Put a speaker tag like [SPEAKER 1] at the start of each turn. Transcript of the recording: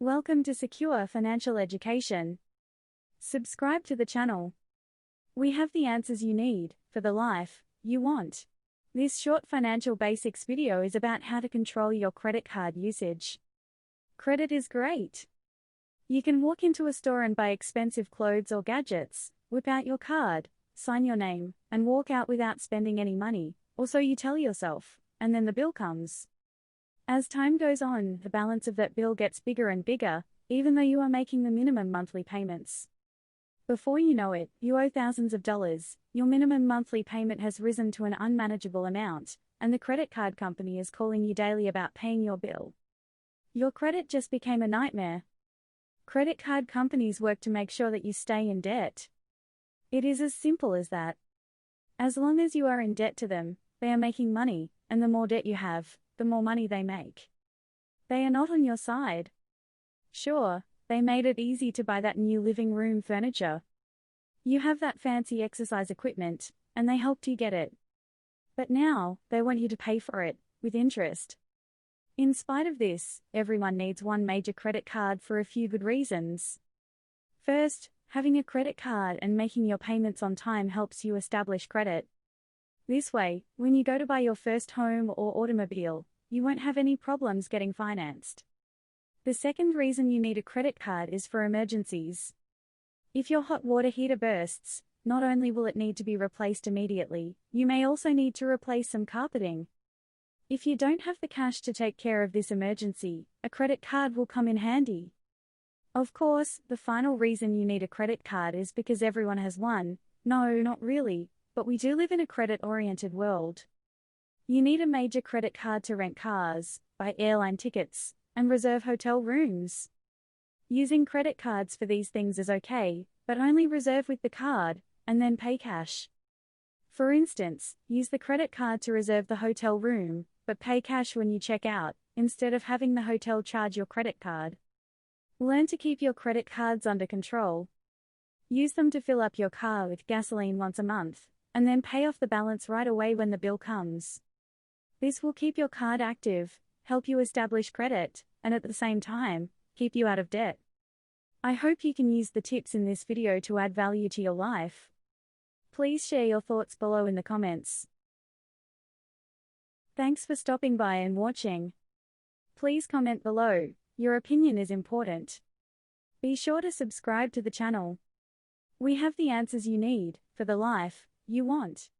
[SPEAKER 1] Welcome to Secure Financial Education. Subscribe to the channel. We have the answers you need for the life you want. This short financial basics video is about how to control your credit card usage. Credit is great. You can walk into a store and buy expensive clothes or gadgets, whip out your card, sign your name, and walk out without spending any money, or so you tell yourself, and then the bill comes. As time goes on, the balance of that bill gets bigger and bigger, even though you are making the minimum monthly payments. Before you know it, you owe thousands of dollars, your minimum monthly payment has risen to an unmanageable amount, and the credit card company is calling you daily about paying your bill. Your credit just became a nightmare. Credit card companies work to make sure that you stay in debt. It is as simple as that. As long as you are in debt to them, they are making money, and the more debt you have, the more money they make. They are not on your side. Sure, they made it easy to buy that new living room furniture. You have that fancy exercise equipment, and they helped you get it. But now, they want you to pay for it, with interest. In spite of this, everyone needs one major credit card for a few good reasons. First, having a credit card and making your payments on time helps you establish credit. This way, when you go to buy your first home or automobile, you won't have any problems getting financed. The second reason you need a credit card is for emergencies. If your hot water heater bursts, not only will it need to be replaced immediately, you may also need to replace some carpeting. If you don't have the cash to take care of this emergency, a credit card will come in handy. Of course, the final reason you need a credit card is because everyone has one. No, not really. But we do live in a credit-oriented world. You need a major credit card to rent cars, buy airline tickets, and reserve hotel rooms. Using credit cards for these things is okay, but only reserve with the card, and then pay cash. For instance, use the credit card to reserve the hotel room, but pay cash when you check out, instead of having the hotel charge your credit card. Learn to keep your credit cards under control. Use them to fill up your car with gasoline once a month, and then pay off the balance right away when the bill comes. This will keep your card active, help you establish credit, and at the same time, keep you out of debt. I hope you can use the tips in this video to add value to your life. Please share your thoughts below in the comments. Thanks for stopping by and watching. Please comment below, your opinion is important. Be sure to subscribe to the channel. We have the answers you need for the life you want.